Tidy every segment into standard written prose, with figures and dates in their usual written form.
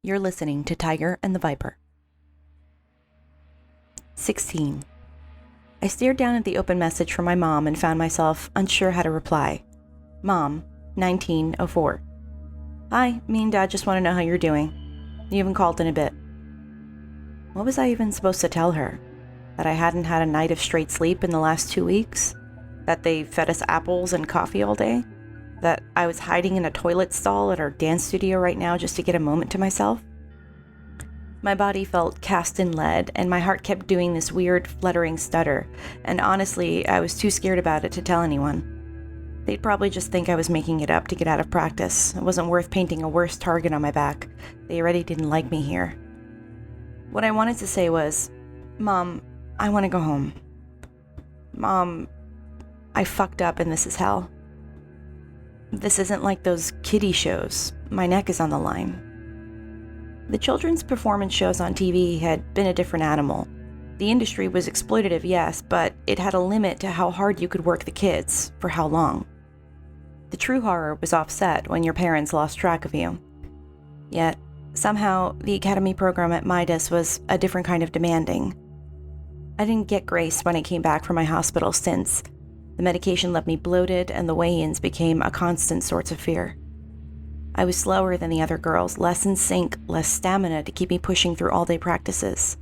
You're listening to Tiger and the Viper. 16. I stared down at the open message from my mom and found myself unsure how to reply. Mom, 1904. Hi, me and Dad just want to know how you're doing. You haven't called in a bit. What was I even supposed to tell her? That I hadn't had a night of straight sleep in the last 2 weeks? That they fed us apples and coffee all day? That I was hiding in a toilet stall at our dance studio right now just to get a moment to myself? My body felt cast in lead, and my heart kept doing this weird, fluttering stutter, and honestly, I was too scared about it to tell anyone. They'd probably just think I was making it up to get out of practice. It wasn't worth painting a worse target on my back. They already didn't like me here. What I wanted to say was, Mom, I want to go home. Mom, I fucked up and this is hell. This isn't like those kiddie shows. My neck is on the line. The children's performance shows on TV had been a different animal. The industry was exploitative, yes, but it had a limit to how hard you could work the kids, for how long. The true horror was offset when your parents lost track of you. Yet, somehow, the academy program at Midas was a different kind of demanding. I didn't get grace when I came back from my hospital stints. The medication left me bloated, and the weigh-ins became a constant source of fear. I was slower than the other girls, less in sync, less stamina to keep me pushing through all-day practices.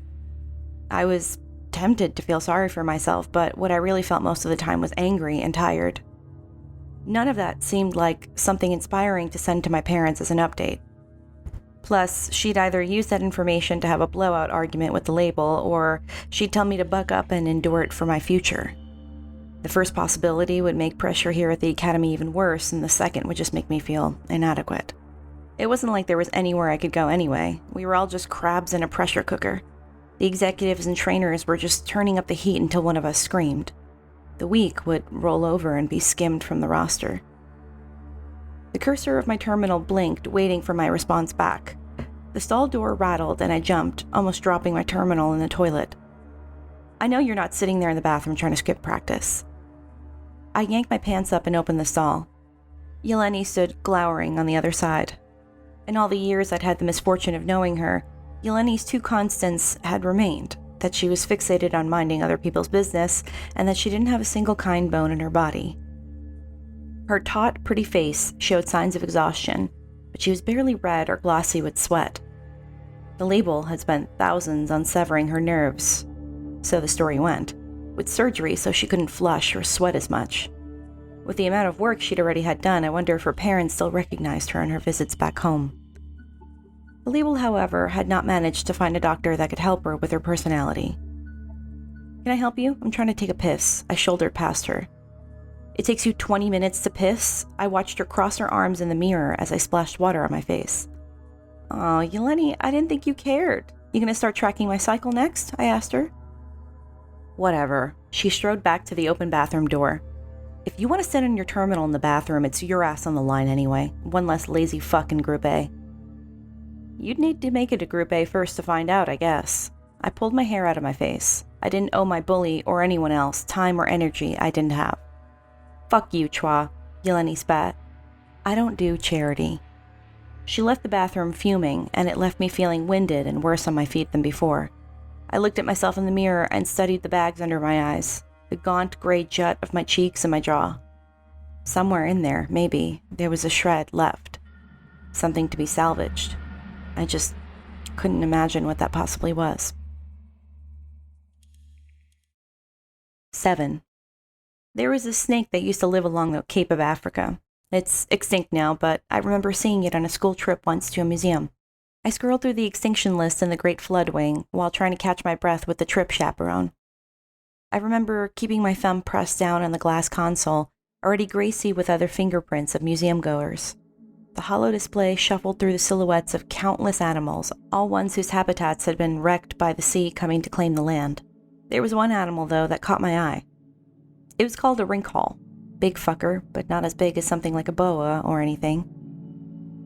I was tempted to feel sorry for myself, but what I really felt most of the time was angry and tired. None of that seemed like something inspiring to send to my parents as an update. Plus, she'd either use that information to have a blowout argument with the label, or she'd tell me to buck up and endure it for my future. The first possibility would make pressure here at the academy even worse, and the second would just make me feel inadequate. It wasn't like there was anywhere I could go anyway. We were all just crabs in a pressure cooker. The executives and trainers were just turning up the heat until one of us screamed. The week would roll over and be skimmed from the roster. The cursor of my terminal blinked, waiting for my response back. The stall door rattled and I jumped, almost dropping my terminal in the toilet. I know you're not sitting there in the bathroom trying to skip practice. I yanked my pants up and opened the stall. Yeleni stood glowering on the other side. In all the years I'd had the misfortune of knowing her, Yeleni's two constants had remained, that she was fixated on minding other people's business, and that she didn't have a single kind bone in her body. Her taut, pretty face showed signs of exhaustion, but she was barely red or glossy with sweat. The label had spent thousands on severing her nerves, so the story went, with surgery so she couldn't flush or sweat as much. With the amount of work she'd already had done, I wonder if her parents still recognized her in her visits back home. The label, however, had not managed to find a doctor that could help her with her personality. Can I help you? I'm trying to take a piss. I shouldered past her. It takes you 20 minutes to piss? I watched her cross her arms in the mirror as I splashed water on my face. Aw, Yeleni, I didn't think you cared. You gonna start tracking my cycle next? I asked her. Whatever. She strode back to the open bathroom door. If you want to sit in your terminal in the bathroom, it's your ass on the line anyway. One less lazy fuck in Group A. You'd need to make it to Group A first to find out, I guess. I pulled my hair out of my face. I didn't owe my bully or anyone else time or energy I didn't have. Fuck you, Chua, Yeleni spat. I don't do charity. She left the bathroom fuming, and it left me feeling winded and worse on my feet than before. I looked at myself in the mirror and studied the bags under my eyes, the gaunt gray jut of my cheeks and my jaw. Somewhere in there, maybe, there was a shred left. Something to be salvaged. I just couldn't imagine what that possibly was. 7. There was a snake that used to live along the Cape of Africa. It's extinct now, but I remember seeing it on a school trip once to a museum. I scrolled through the extinction list in the Great Flood Wing while trying to catch my breath with the trip chaperone. I remember keeping my thumb pressed down on the glass console, already greasy with other fingerprints of museum goers. The hollow display shuffled through the silhouettes of countless animals, all ones whose habitats had been wrecked by the sea coming to claim the land. There was one animal, though, that caught my eye. It was called a rinkhall. Big fucker, but not as big as something like a boa or anything.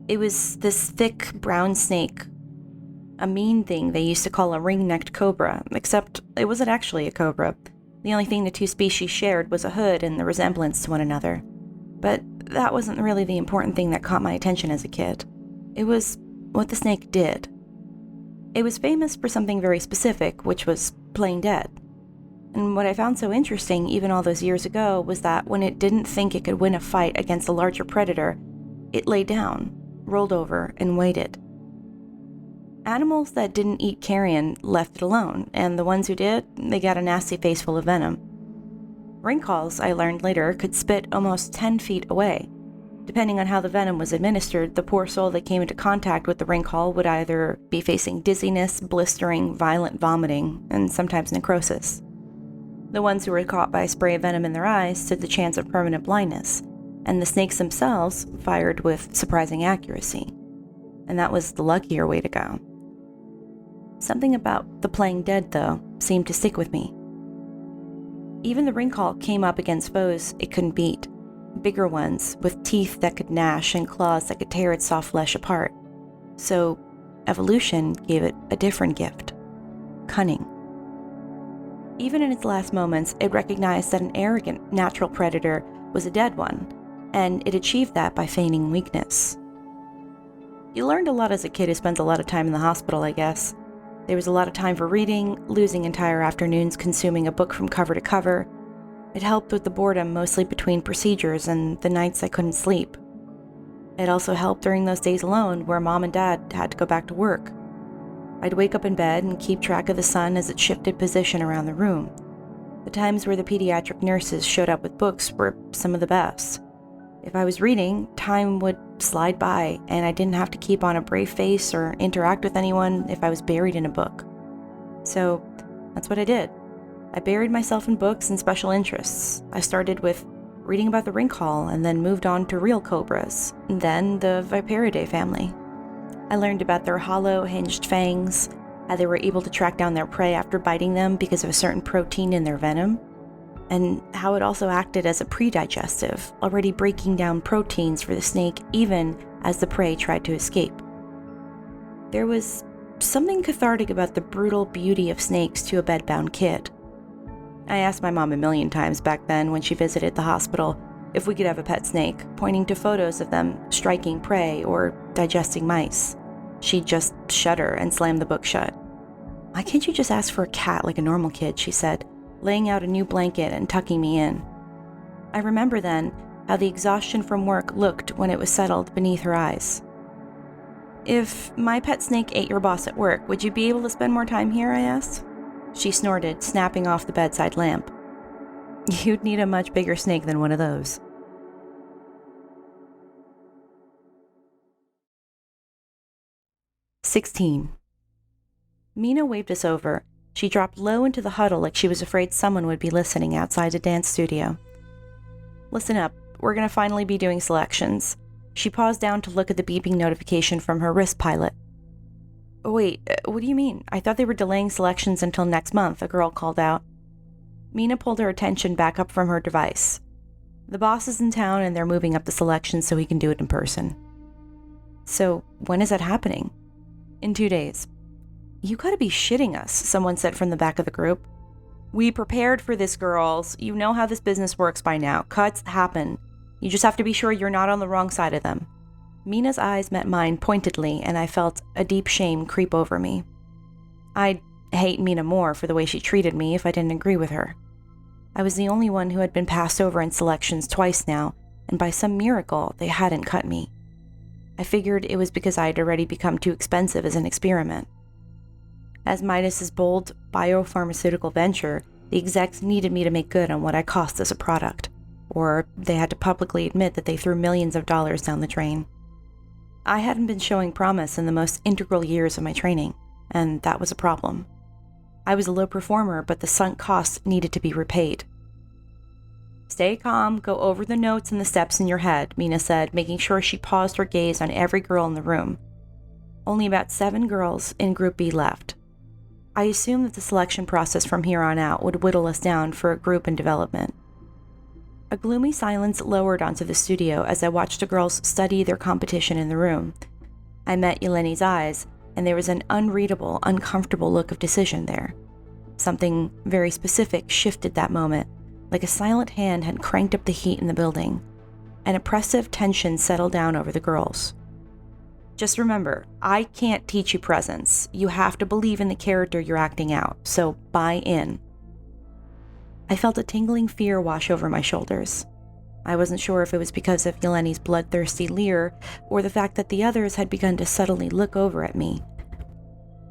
It was this thick, brown snake, a mean thing they used to call a ring-necked cobra, except it wasn't actually a cobra. The only thing the two species shared was a hood and the resemblance to one another. But that wasn't really the important thing that caught my attention as a kid. It was what the snake did. It was famous for something very specific, which was playing dead. And what I found so interesting, even all those years ago, was that when it didn't think it could win a fight against a larger predator, it lay down, rolled over, and waited. Animals that didn't eat carrion left it alone, and the ones who did, they got a nasty face full of venom. Ringcalls, I learned later, could spit almost 10 feet away. Depending on how the venom was administered, the poor soul that came into contact with the ringcall would either be facing dizziness, blistering, violent vomiting, and sometimes necrosis. The ones who were caught by a spray of venom in their eyes stood the chance of permanent blindness, and the snakes themselves fired with surprising accuracy. And that was the luckier way to go. Something about the playing dead, though, seemed to stick with me. Even the ringcall came up against foes it couldn't beat. Bigger ones, with teeth that could gnash and claws that could tear its soft flesh apart. So, evolution gave it a different gift. Cunning. Even in its last moments, it recognized that an arrogant, natural predator was a dead one, and it achieved that by feigning weakness. You learned a lot as a kid who spends a lot of time in the hospital, I guess. There was a lot of time for reading, losing entire afternoons consuming a book from cover to cover. It helped with the boredom mostly between procedures and the nights I couldn't sleep. It also helped during those days alone where Mom and Dad had to go back to work. I'd wake up in bed and keep track of the sun as it shifted position around the room. The times where the pediatric nurses showed up with books were some of the best. If I was reading, time would slide by and I didn't have to keep on a brave face or interact with anyone if I was buried in a book. So that's what I did. I buried myself in books and special interests. I started with reading about the ringcall and then moved on to real cobras, and then the Viperidae family. I learned about their hollow, hinged fangs, how they were able to track down their prey after biting them because of a certain protein in their venom, and how it also acted as a predigestive, already breaking down proteins for the snake even as the prey tried to escape. There was something cathartic about the brutal beauty of snakes to a bedbound kid. I asked my mom a million times back then when she visited the hospital if we could have a pet snake, pointing to photos of them striking prey or digesting mice. She'd just shudder and slam the book shut. "Why can't you just ask for a cat like a normal kid?" she said, laying out a new blanket and tucking me in. I remember then how the exhaustion from work looked when it was settled beneath her eyes. "If my pet snake ate your boss at work, would you be able to spend more time here?" I asked. She snorted, snapping off the bedside lamp. "You'd need a much bigger snake than one of those." "16. Mina waved us over. She dropped low into the huddle like she was afraid someone would be listening outside the dance studio. "Listen up, we're going to finally be doing selections." She paused down to look at the beeping notification from her wrist pilot. "Oh, wait, what do you mean? I thought they were delaying selections until next month," a girl called out. Mina pulled her attention back up from her device. "The boss is in town and they're moving up the selections so he can do it in person." "So, when is that happening?" "In 2 days. "You gotta be shitting us," someone said from the back of the group. "We prepared for this, girls. You know how this business works by now. Cuts happen. You just have to be sure you're not on the wrong side of them." Mina's eyes met mine pointedly, and I felt a deep shame creep over me. I'd hate Mina more for the way she treated me if I didn't agree with her. I was the only one who had been passed over in selections twice now, and by some miracle, they hadn't cut me. I figured it was because I had already become too expensive as an experiment. As Midas's bold biopharmaceutical venture, the execs needed me to make good on what I cost as a product, or they had to publicly admit that they threw millions of dollars down the drain. I hadn't been showing promise in the most integral years of my training, and that was a problem. I was a low performer, but the sunk costs needed to be repaid. "Stay calm, go over the notes and the steps in your head," Mina said, making sure she paused her gaze on every girl in the room. Only about 7 girls in Group B left. I assumed that the selection process from here on out would whittle us down for a group in development. A gloomy silence lowered onto the studio as I watched the girls study their competition in the room. I met Yeleni's eyes, and there was an unreadable, uncomfortable look of decision there. Something very specific shifted that moment, like a silent hand had cranked up the heat in the building. An oppressive tension settled down over the girls. Just remember, I can't teach you presence. You have to believe in the character you're acting out, so buy in. I felt a tingling fear wash over my shoulders. I wasn't sure if it was because of Yelene's bloodthirsty leer or the fact that the others had begun to subtly look over at me.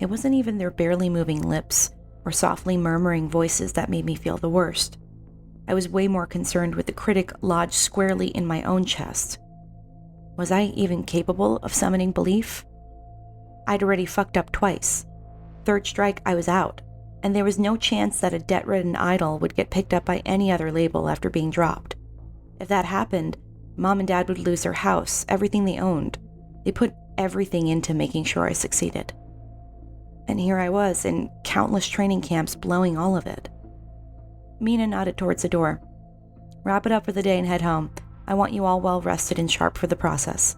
It wasn't even their barely moving lips or softly murmuring voices that made me feel the worst. I was way more concerned with the critic lodged squarely in my own chest. Was I even capable of summoning belief? I'd already fucked up twice. Third strike, I was out, and there was no chance that a debt-ridden idol would get picked up by any other label after being dropped. If that happened, Mom and Dad would lose their house, everything they owned. They put everything into making sure I succeeded. And here I was, in countless training camps, blowing all of it. Mina nodded towards the door. Wrap it up for the day and head home. I want you all well rested and sharp for the process.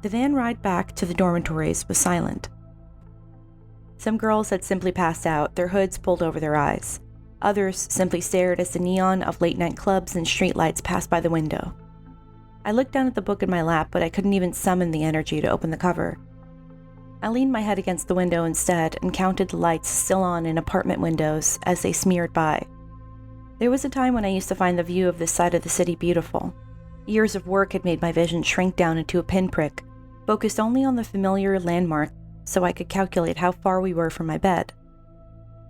The van ride back to the dormitories was silent. Some girls had simply passed out, their hoods pulled over their eyes. Others simply stared as the neon of late-night clubs and streetlights passed by the window. I looked down at the book in my lap, but I couldn't even summon the energy to open the cover. I leaned my head against the window instead and counted the lights still on in apartment windows as they smeared by. There was a time when I used to find the view of this side of the city beautiful. Years of work had made my vision shrink down into a pinprick, focused only on the familiar landmark so I could calculate how far we were from my bed.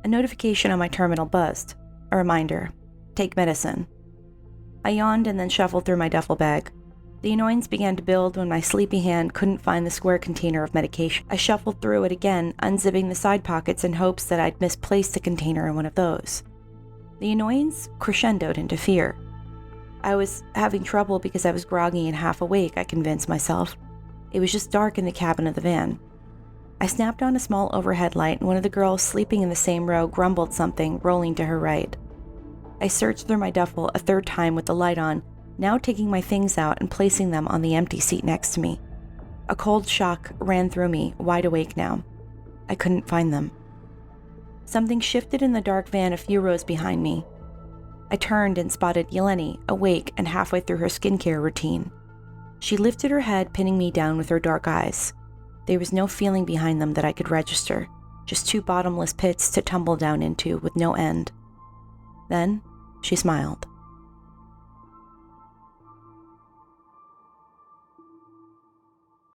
A notification on my terminal buzzed. A reminder. Take medicine. I yawned and then shuffled through my duffel bag. The annoyance began to build when my sleepy hand couldn't find the square container of medication. I shuffled through it again, unzipping the side pockets in hopes that I'd misplaced the container in one of those. The annoyance crescendoed into fear. I was having trouble because I was groggy and half awake, I convinced myself. It was just dark in the cabin of the van. I snapped on a small overhead light, and one of the girls sleeping in the same row grumbled something, rolling to her right. I searched through my duffel a third time with the light on, now taking my things out and placing them on the empty seat next to me. A cold shock ran through me, wide awake now. I couldn't find them. Something shifted in the dark van a few rows behind me. I turned and spotted Yeleni, awake and halfway through her skincare routine. She lifted her head, pinning me down with her dark eyes. There was no feeling behind them that I could register, just two bottomless pits to tumble down into with no end. Then, she smiled.